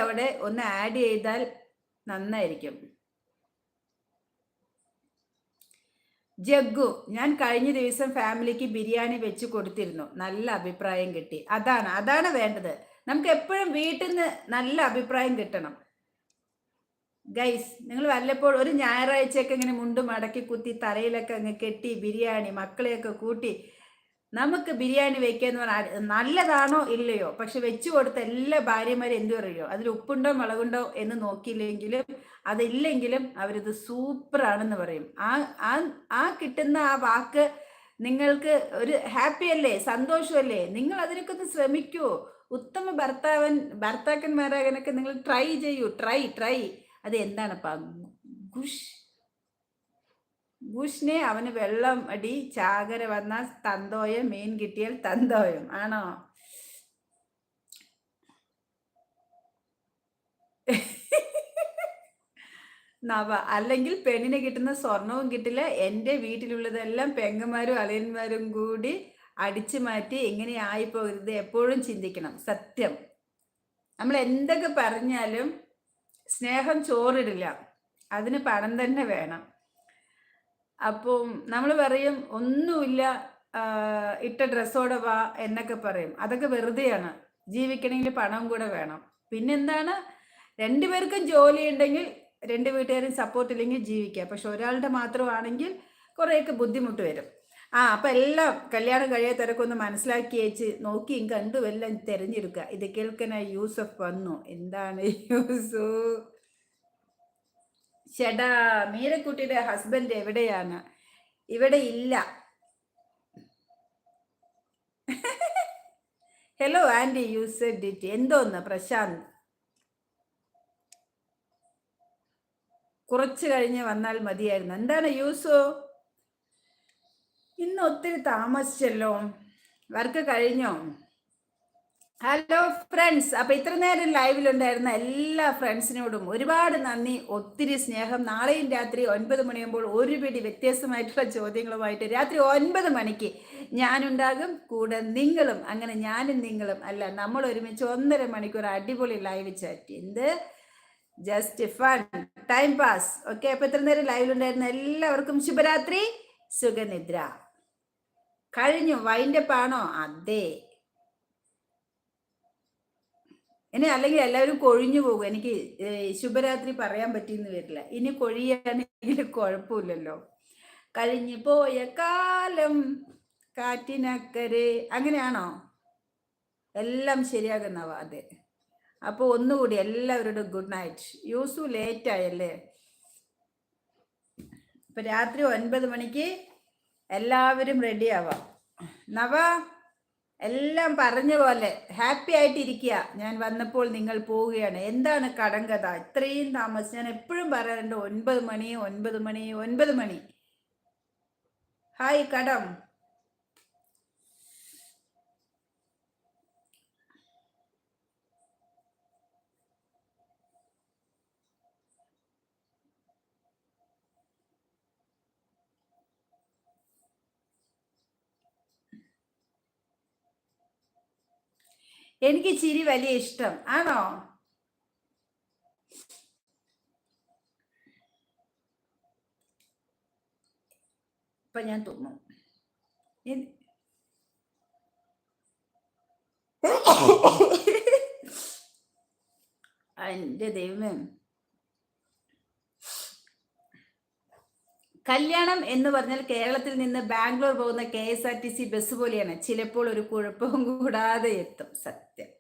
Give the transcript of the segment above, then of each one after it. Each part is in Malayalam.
അവിടെ ഒന്ന് ആഡ് ചെയ്താൽ നന്നായിരിക്കും. ജഗ്ഗു, ഞാൻ കഴിഞ്ഞ ദിവസം ഫാമിലിക്ക് ബിരിയാണി വെച്ച് കൊടുത്തിരുന്നു, നല്ല അഭിപ്രായം കിട്ടി. അതാണ് വേണ്ടത്. നമുക്ക് എപ്പോഴും വീട്ടിൽ നിന്ന് നല്ല അഭിപ്രായം കിട്ടണം. ഗൈസ്, നിങ്ങൾ വല്ലപ്പോഴും ഒരു ഞായറാഴ്ചയൊക്കെ ഇങ്ങനെ മുണ്ട് മടക്കി കുത്തി തലയിലൊക്കെ അങ്ങ് കെട്ടി ബിരിയാണി മക്കളെയൊക്കെ കൂട്ടി നമുക്ക് ബിരിയാണി വെക്കാന്ന് പറഞ്ഞാൽ നല്ലതാണോ ഇല്ലയോ, പക്ഷെ വെച്ചു കൊടുത്ത എല്ലാ ഭാര്യമാരും എന്തു പറയോ, അതിൽ ഉപ്പുണ്ടോ മുളകുണ്ടോ എന്ന് നോക്കിയില്ലെങ്കിലും അതില്ലെങ്കിലും അവരിത് സൂപ്പറാണെന്ന് പറയും. ആ കിട്ടുന്ന ആ വാക്ക് നിങ്ങൾക്ക് ഒരു ഹാപ്പി അല്ലേ, സന്തോഷമല്ലേ? നിങ്ങൾ അതിനൊക്കെ ഒന്ന് ശ്രമിക്കൂ. ഉത്തമ ഭർത്താക്കന്മാരാകാനൊക്കെ നിങ്ങൾ ട്രൈ ചെയ്യൂ. ട്രൈ. അത് എന്താണപ്പാ? ഗുഷ്നെ അവന് വെള്ളം അടി ചാകര വന്നാൽ തന്തോയം, മീൻ കിട്ടിയാൽ തന്തോയം ആണോ? നവ, അല്ലെങ്കിൽ പെണ്ണിന് കിട്ടുന്ന സ്വർണവും കിട്ടില്ല. എൻ്റെ വീട്ടിലുള്ളതെല്ലാം പെങ്ങന്മാരും അളിയന്മാരും കൂടി അടിച്ചു മാറ്റി ഇങ്ങനെ ആയിപ്പോകരുത്, എപ്പോഴും ചിന്തിക്കണം. സത്യം, നമ്മൾ എന്തൊക്കെ പറഞ്ഞാലും സ്നേഹം ചോറിടില്ല, അതിന് പണം തന്നെ വേണം. അപ്പം നമ്മൾ പറയും ഒന്നുമില്ല, ഇട്ട ഡ്രസ്സോടെ വാ എന്നൊക്കെ പറയും. അതൊക്കെ വെറുതെയാണ്. ജീവിക്കണമെങ്കിൽ പണം കൂടെ വേണം. പിന്നെന്താണ്, രണ്ടുപേർക്കും ജോലി ഉണ്ടെങ്കിൽ രണ്ട് വീട്ടുകാരും സപ്പോർട്ട് ഇല്ലെങ്കിൽ ജീവിക്കുക. പക്ഷെ ഒരാളുടെ മാത്രമാണെങ്കിൽ കുറേയൊക്കെ ബുദ്ധിമുട്ട് വരും. അപ്പം എല്ലാം കല്യാണം കഴിയാത്തവരൊക്കെ മനസ്സിലാക്കി വെച്ച് നോക്കിയും കണ്ടും എല്ലാം തിരഞ്ഞെടുക്കുക. ഇത് കേൾക്കണ യൂസഫ് വന്നു. എന്താണ് യൂസു? ചേട്ടാ, മീരക്കുട്ടിയുടെ ഹസ്ബൻഡ് എവിടെയാണ്? ഇവിടെ ഇല്ല. ഹലോ ആൻറ്റി, യൂസ് ഡിറ്റ് എന്തോന്ന് പ്രശാന്ത്? കുറച്ച് കഴിഞ്ഞ് വന്നാൽ മതിയായിരുന്നു. എന്താണ് യൂസു, ഇന്ന് ഒത്തിരി താമസിച്ചല്ലോ, വർക്ക് കഴിഞ്ഞോ? ഹലോ ഫ്രണ്ട്സ്, അപ്പൊ ഇത്ര നേരം ലൈവിലുണ്ടായിരുന്ന എല്ലാ ഫ്രണ്ട്സിനോടും ഒരുപാട് നന്ദി, ഒത്തിരി സ്നേഹം. നാളെയും രാത്രി 9 മണിയാകുമ്പോൾ ഒരു പിടി വ്യത്യസ്തമായിട്ടുള്ള ചോദ്യങ്ങളുമായിട്ട് രാത്രി 9 മണിക്ക് ഞാനുണ്ടാകും, കൂടെ നിങ്ങളും. അങ്ങനെ ഞാനും നിങ്ങളും അല്ല, നമ്മൾ ഒരുമിച്ച് 1.5 മണിക്കൂർ അടിപൊളി ലൈവ് ചാറ്റ്. എന്ത് just fun time pass. Okay, അപ്പൊ ഇത്ര നേരം ലൈവിലുണ്ടായിരുന്ന എല്ലാവർക്കും ശുഭരാത്രി, സുഖനിദ്ര. കഴിഞ്ഞു വൈൻഡപ്പ് ആണോ? അതെ. ഇനി അല്ലെങ്കിൽ എല്ലാവരും കൊഴിഞ്ഞു പോകും. എനിക്ക് ശുഭരാത്രി പറയാൻ പറ്റിയെന്ന് വരില്ല. ഇനി കൊഴിയാണെങ്കിൽ കുഴപ്പമില്ലല്ലോ. കഴിഞ്ഞു പോയ കാലം കാറ്റിനക്കരെ, അങ്ങനെയാണോ? എല്ലാം ശരിയാകുന്നവ. അതെ. അപ്പോൾ ഒന്നുകൂടി എല്ലാവരോടും ഗുഡ് നൈറ്റ്. യൂസു ലേറ്റ് ആയല്ലേ? ഇപ്പൊ രാത്രി 9 മണിക്ക് എല്ലാവരും റെഡി ആവാം. നവ, എല്ലാം പറഞ്ഞ പോലെ ഹാപ്പി ആയിട്ടിരിക്കുക. ഞാൻ വന്നപ്പോൾ നിങ്ങൾ പോവുകയാണ്. എന്താണ് കടങ്കഥ ഇത്രയും താമസിച്ച്? ഞാൻ എപ്പോഴും പറയാറുണ്ട് 9 മണി. ഹായ് കടം. എനിക്ക് ചിരി വലിയ ഇഷ്ടം ആണോ? ഇപ്പൊ ഞാൻ തോന്നും എൻ്റെ ദൈവമേ. കല്യാണം എന്ന് പറഞ്ഞാൽ കേരളത്തിൽ നിന്ന് ബാംഗ്ലൂർ പോകുന്ന KSRTC ബസ് പോലെയാണ്. ചിലപ്പോൾ ഒരു കുഴപ്പവും കൂടാതെ എത്തും. സത്യം.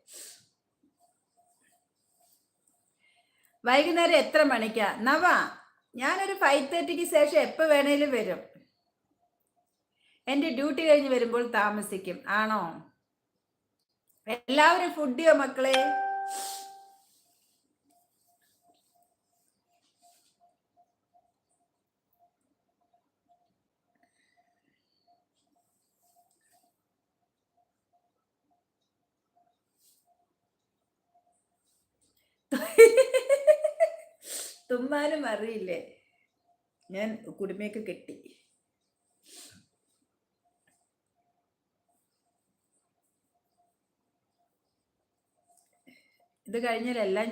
വൈകുന്നേരം എത്ര മണിക്കാ നവ? ഞാനൊരു 5:30ക്ക് ശേഷം എപ്പോൾ വേണേലും വരും. എൻ്റെ ഡ്യൂട്ടി കഴിഞ്ഞ് വരുമ്പോൾ താമസിക്കും. ആണോ? എല്ലാവരും ഫുഡിയോ മക്കളെ? തുമ്മാനും അറിയില്ലേ, ഞാൻ കുടുംബയൊക്കെ കെട്ടി. ഇത് കഴിഞ്ഞാൽ എല്ലാം